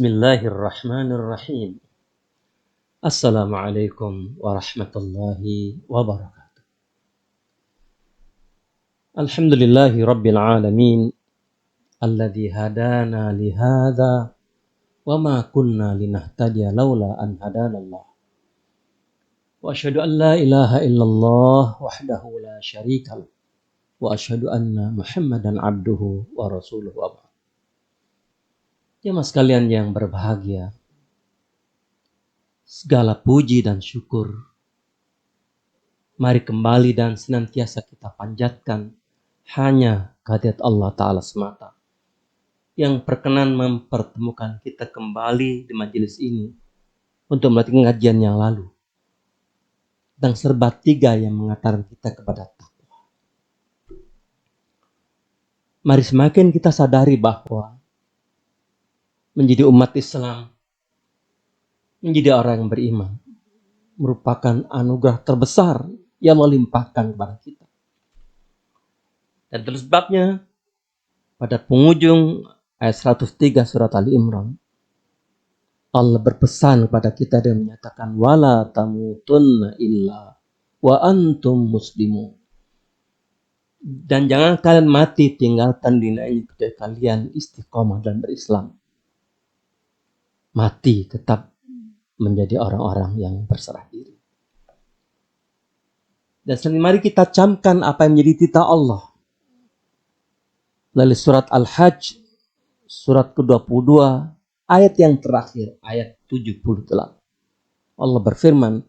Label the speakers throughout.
Speaker 1: Bismillahirrahmanirrahim. Assalamualaikum warahmatullahi wabarakatuh. Alhamdulillahi rabbil alamin. Alladzi hadana lihadza wa ma kunna linahtadiya laula an hadanallah. Wa asyhadu an la ilaha illallah wahdahu la syarika lah. Wa asyhadu anna Muhammadan abduhu wa rasuluhu wa ba'd. Jemaah sekalian yang berbahagia, segala puji dan syukur mari kembali dan senantiasa kita panjatkan hanya kehadirat Allah Ta'ala semata yang berkenan mempertemukan kita kembali di majelis ini untuk melanjutkan kajian yang lalu tentang serba tiga yang mengantarkan kita kepada takwa. Mari semakin kita sadari bahwa menjadi umat Islam, menjadi orang yang beriman merupakan anugerah terbesar yang Allah limpahkan kepada kita. Dan terus sebabnya pada penghujung ayat 103 surat Ali Imran, Allah berpesan kepada kita dan menyatakan wala tamutunna illa wa antum muslimun. Dan jangan kalian mati tinggalkan dinanya kepada kalian istiqomah dan berislam. Mati tetap menjadi orang-orang yang berserah diri. Dan selanjutnya mari kita camkan apa yang menjadi titah Allah. Melalui surat Al-Hajj, surat ke-22, ayat yang terakhir, ayat 78. Allah berfirman,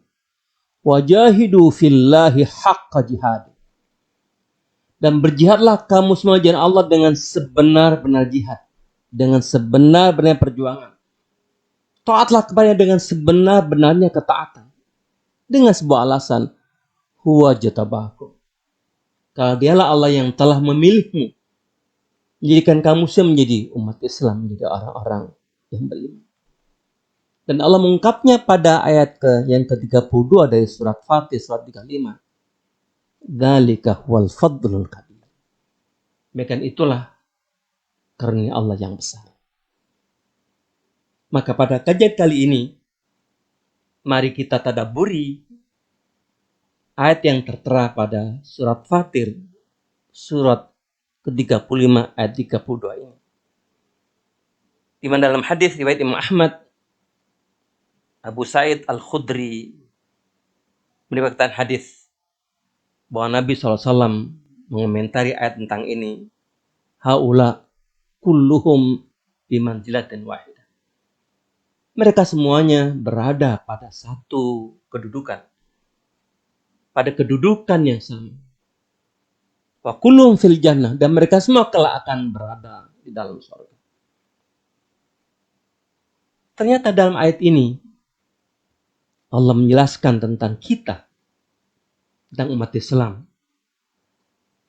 Speaker 1: wajahidu fillahi haqqa jihad. Dan berjihadlah kamu semua jalan Allah dengan sebenar-benar jihad. Dengan sebenar-benar perjuangan. Taatlah kepadanya dengan sebenar-benarnya ketaatan. Dengan sebuah alasan, huwa jatabakum. Karena dialah Allah yang telah memilihmu. Menjadikan kamu semua menjadi umat Islam, menjadi orang-orang yang beriman. Dan Allah mengungkapnya pada ayat yang ke-32 dari surat Fatih, surat 35. Dzalika huwal fadlul kabir. Bahkan itulah karunia Allah yang besar. Maka pada kajian kali ini, mari kita tadabburi ayat yang tertera pada surat Fatir, surat ke-35 ayat 32 ini. Di mana dalam hadis riwayat Imam Ahmad, Abu Sa'id Al-Khudri meriwayatkan hadis bahwa Nabi SAW mengomentari ayat tentang ini, haula kulluhum bimanzilatin wahidah. Mereka semuanya berada pada satu kedudukan. Pada kedudukan yang sama. Wa kullum fil jannah. Dan mereka semua kelak akan berada di dalam surga. Ternyata dalam ayat ini, Allah menjelaskan tentang kita. Tentang umat Islam.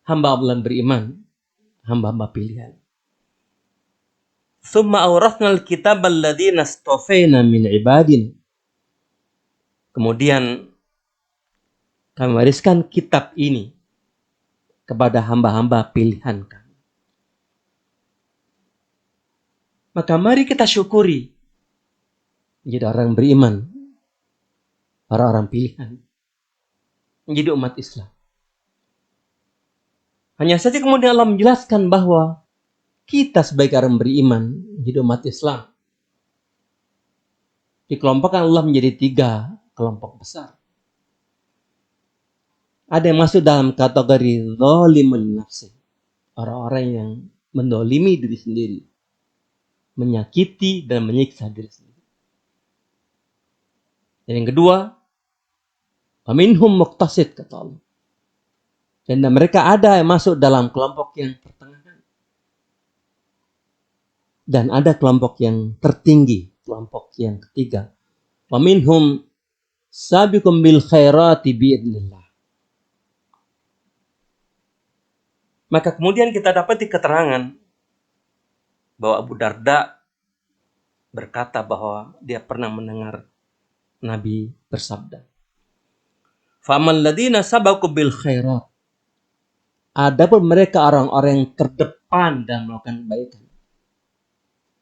Speaker 1: Hamba Allah beriman. Hamba-hamba pilihan. Tsumma awrathnal kitabal ladzina istafaina min ibadin. Kemudian kami wariskan kitab ini kepada hamba-hamba pilihan kami. Maka mari kita syukuri menjadi orang beriman, orang-orang pilihan, menjadi umat Islam. Hanya saja kemudian Allah menjelaskan bahwa kita sebagai orang beriman menjadi umat Islam dikelompokkan Allah menjadi 3 kelompok besar. Ada yang masuk dalam kategori zalimul nafsi, orang-orang yang mendolimi diri sendiri, menyakiti dan menyiksa diri sendiri. Dan yang kedua, faminhum muqtasid, kata Allah. Dan mereka ada yang masuk dalam kelompok yang pertengahan. Dan ada kelompok yang tertinggi, kelompok yang ketiga. Wa minhum sabiqum bil khairati biidznillah. Maka kemudian kita dapati keterangan bahwa Abu Darda berkata bahwa dia pernah mendengar Nabi bersabda, famal ladzina sabaqu bil khairat. Adapun mereka orang-orang yang terdepan dan melakukan kebaikan.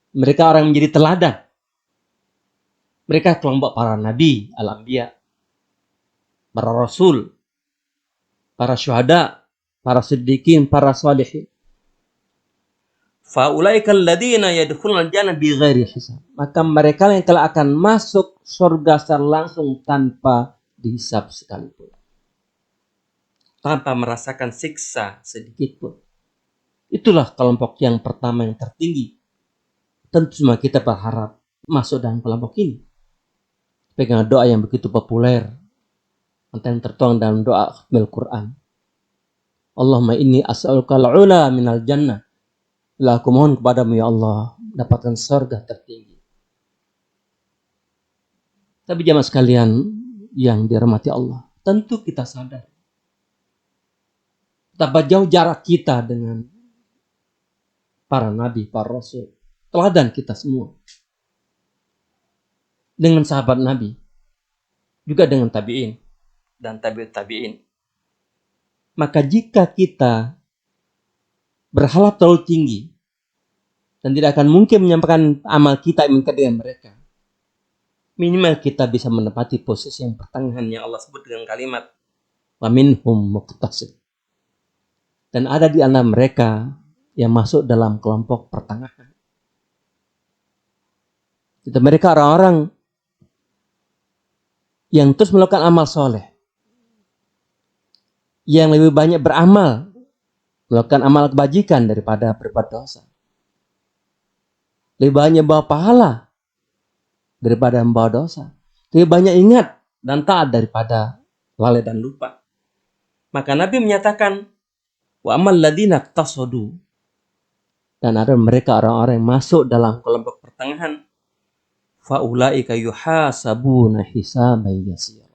Speaker 1: Mereka orang yang menjadi teladan. Mereka kelompok para nabi, al-anbiya, para rasul, para syuhada, para siddiqin, para salihin. Faulaika alladziina yadkhulunal jannah bighairi hisab. Maka mereka yang telah akan masuk surga secara langsung tanpa dihisab sekalipun. Tanpa merasakan siksa sedikit pun. Itulah kelompok yang pertama yang tertinggi. Tentu semua kita berharap masuk dalam kelompok ini. Pegang doa yang begitu populer. Yang tertuang dalam doa khutbah Quran. Allahumma inni as'aluka al-'ula minal jannah. Bila aku mohon kepadamu ya Allah, dapatkan surga tertinggi. Tapi jamaah sekalian yang dirahmati Allah, tentu kita sadar betapa jauh jarak kita dengan para nabi, para rasul, teladan kita semua. Dengan sahabat nabi, juga dengan tabi'in dan tabi'ut tabi'in. Maka jika kita berharap terlalu tinggi dan tidak akan mungkin menyampaikan amal kita dengan mereka, minimal kita bisa menempati posisi yang pertengahan yang Allah sebut dengan kalimat wa minhum muqtasid. Dan ada di antara mereka yang masuk dalam kelompok pertengahan. Itu mereka orang-orang yang terus melakukan amal soleh, yang lebih banyak beramal, melakukan amal kebajikan daripada berbuat dosa. Lebih banyak bawa pahala daripada membawa dosa. Lebih banyak ingat dan taat daripada lalai dan lupa. Maka Nabi menyatakan, wa amal ladina tasadu. Dan ada mereka orang-orang yang masuk dalam kelompok pertengahan. Faulaika yuhasabuna hisaban yasir.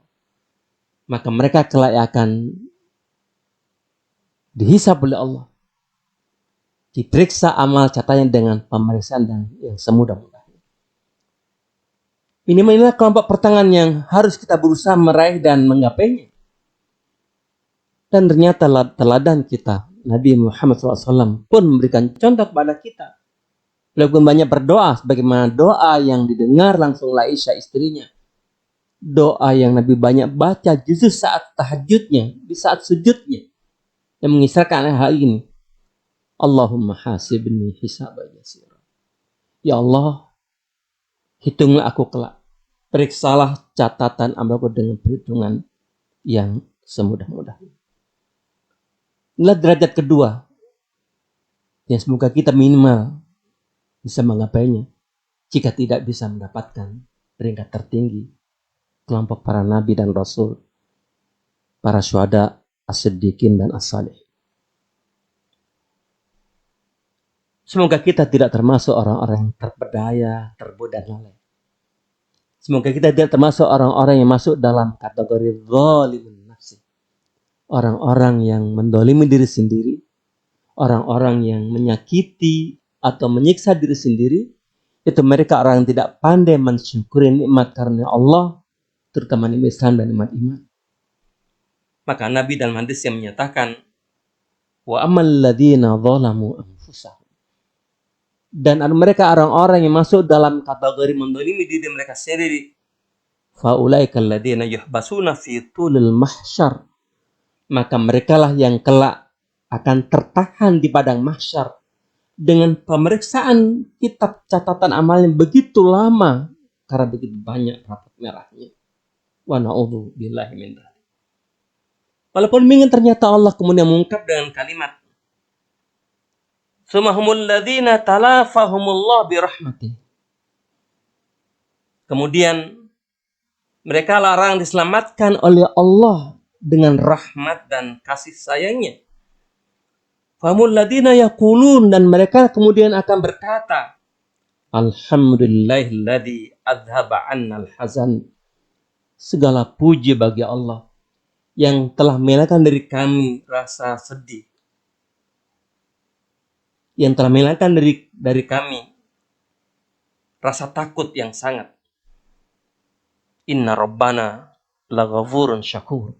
Speaker 1: Maka mereka kelak akan dihisab oleh Allah. Diperiksa amal catanya dengan pemeriksaan yang semudah-mudahnya. Inilah kelompok pertengahan yang harus kita berusaha meraih dan menggapainya. Dan ternyata teladan kita, Nabi Muhammad SAW pun memberikan contoh kepada kita. Beliau pun banyak berdoa, sebagaimana doa yang didengar langsung Aisyah istrinya. Doa yang Nabi banyak baca justru saat tahajudnya, di saat sujudnya. Yang mengisahkan hal ini. Allahumma hasibni hisaban yasira. Ya Allah, hitunglah aku kelak. Periksalah catatan amalku dengan perhitungan yang semudah-mudahnya. Inilah derajat kedua yang semoga kita minimal bisa menggapainya jika tidak bisa mendapatkan peringkat tertinggi kelompok para nabi dan rasul, para syuhada, as-siddiqin dan as-salih. Semoga kita tidak termasuk orang-orang yang terpedaya, terbodoh dan lalai. Semoga kita tidak termasuk orang-orang yang masuk dalam kategori zalimun nafsi. Orang-orang yang mendolimi diri sendiri, orang-orang yang menyakiti atau menyiksa diri sendiri, itu mereka orang yang tidak pandai mensyukuri nikmat karunia Allah, terutama nikmat Islam dan nikmat iman. Maka Nabi dalam hadis yang menyatakan, wa amal ladzina zalamu anfusahum. Dan mereka orang-orang yang masuk dalam kategori mendolimi diri mereka sendiri. Faulaika alladzina yuhbasuna fi tulil mahsyar. Maka merekalah yang kelak akan tertahan di padang mahsyar dengan pemeriksaan kitab catatan amal yang begitu lama karena begitu banyak rapat merahnya. Wa na'udzu billahi min dzalik. Walaupun ingin ternyata Allah kemudian mengungkap dengan kalimat Sumahumul ladzina talafahumullah birahmatih. Kemudian mereka larang diselamatkan oleh Allah dengan rahmat dan kasih sayangnya. Famul ladzina yaqulun, dan mereka kemudian akan berkata, Alhamdulillahilladzi adzhaba 'annal hazan. Segala puji bagi Allah yang telah menghilangkan dari kami rasa sedih. Yang telah menghilangkan dari kami rasa takut yang sangat. Inna rabbana laghafurun syakur.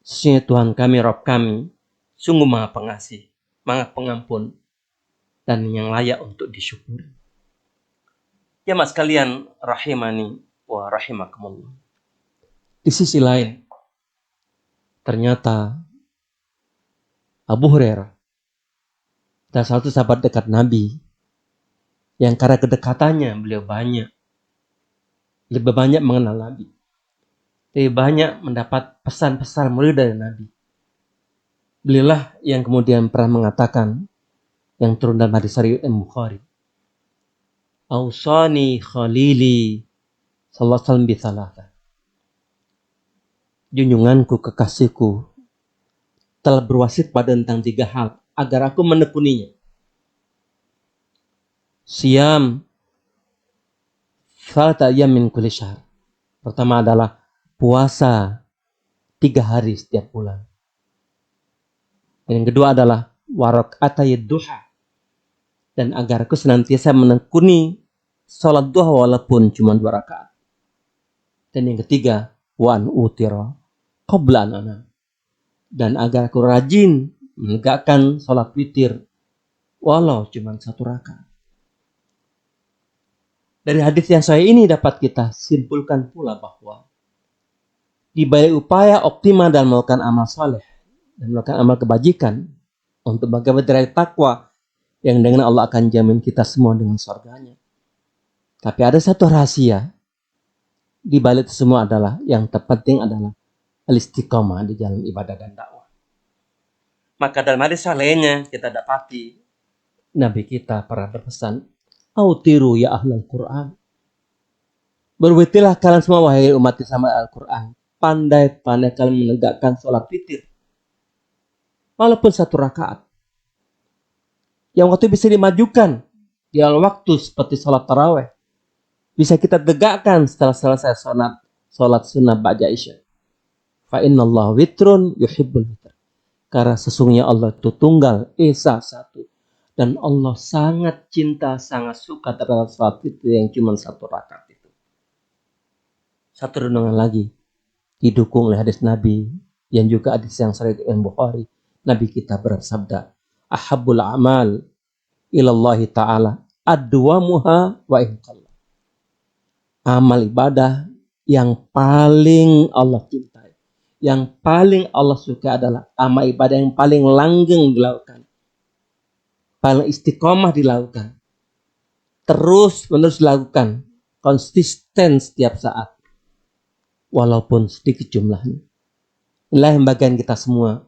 Speaker 1: Sesungguhnya Tuhan kami, Rabb kami, sungguh maha pengasih, maha pengampun, dan yang layak untuk disyukuri. Jamaah sekalian rahimani wa rahimakumullah. Di sisi lain, ternyata Abu Hurairah adalah salah satu sahabat dekat Nabi yang karena kedekatannya beliau lebih banyak mengenal Nabi, lebih banyak mendapat pesan-pesan mulia dari Nabi. Beliaulah yang kemudian pernah mengatakan yang turun dalam hadis sahih Bukhari, Ausani Khalili sallallahu alaihi wasallam bithalatha. Junjunganku, kekasihku telah berwasiat pada tentang 3 hal agar aku menekuninya. Siam Salata ayyam min kulli syahr. Pertama adalah puasa 3 hari setiap bulan. Yang kedua adalah warak'atay duha. Dan agar aku senantiasa menekuni salat duha walaupun cuma 2 rakaat. Dan yang ketiga, wa an utira qabla an anam. Dan agar aku rajin menegakkan salat witir walau cuma 1 rakaat. Dari hadis yang sahih ini dapat kita simpulkan pula bahwa di balik upaya optimal dalam melakukan amal saleh dan melakukan amal kebajikan untuk bagaimana derajat takwa yang dengan Allah akan jamin kita semua dengan surganya. Tapi ada satu rahasia di balik itu semua adalah yang terpenting adalah al-istiqamah di jalan ibadah dan dakwah. Maka dalam hadis lainnya kita dapati Nabi kita pernah berpesan, Autiru ya ahlal Quran. Berwitirlah kalian semua wahai umat sama Al-Quran. Pandai-pandai kalian menegakkan sholat witir. Walaupun 1 rakaat. Yang waktu bisa dimajukan. Di dalam waktu seperti sholat tarawih. Bisa kita tegakkan setelah selesai sholat sunnah ba'da isya. Fa inna Allah witrun yuhibbul witr. Karena sesungguhnya Allah itu tunggal, esa satu. Dan Allah sangat cinta, sangat suka terhadap salat itu yang cuma 1 rakaat itu. Satu renungan lagi. Didukung oleh hadis Nabi. Yang juga hadis yang sahih Bukhari. Nabi kita bersabda. Ahabbul amal ilallahi ta'ala. Adwamuha wa inqallah. Amal ibadah yang paling Allah cintai. Yang paling Allah suka adalah amal ibadah yang paling langgeng dilakukan. Paling istiqomah dilakukan. Terus menerus dilakukan. Konsisten setiap saat. Walaupun sedikit jumlahnya. Inilah yang bagian kita semua.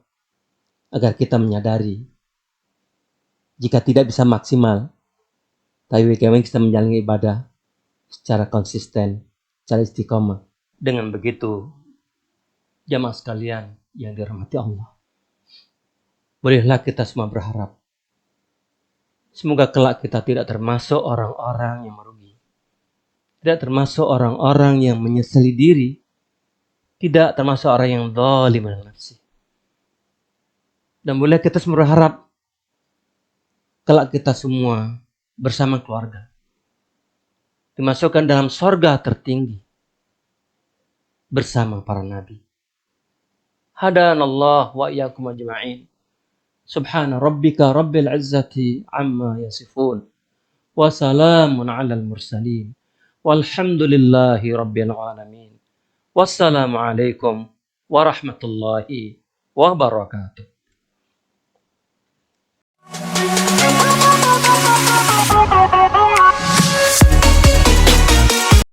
Speaker 1: Agar kita menyadari. Jika tidak bisa maksimal. Tapi bagaimana kita menjalani ibadah. Secara konsisten. Secara istiqomah. Dengan begitu. Jamaah sekalian yang dirahmati Allah. Bolehlah kita semua berharap. Semoga kelak kita tidak termasuk orang-orang yang merugi. Tidak termasuk orang-orang yang menyesali diri. Tidak termasuk orang yang zalim dengan nafsi. Dan boleh kita semua berharap. Kelak kita semua bersama keluarga. Dimasukkan dalam sorga tertinggi. Bersama para nabi. Hadanallah wa iyyakum ajma'in. Subhana rabbika rabbil izzati amma yasifun. Wa salamun alal mursalin. Walhamdulillahi rabbil alamin. Wassalamualaikum warahmatullahi wabarakatuh.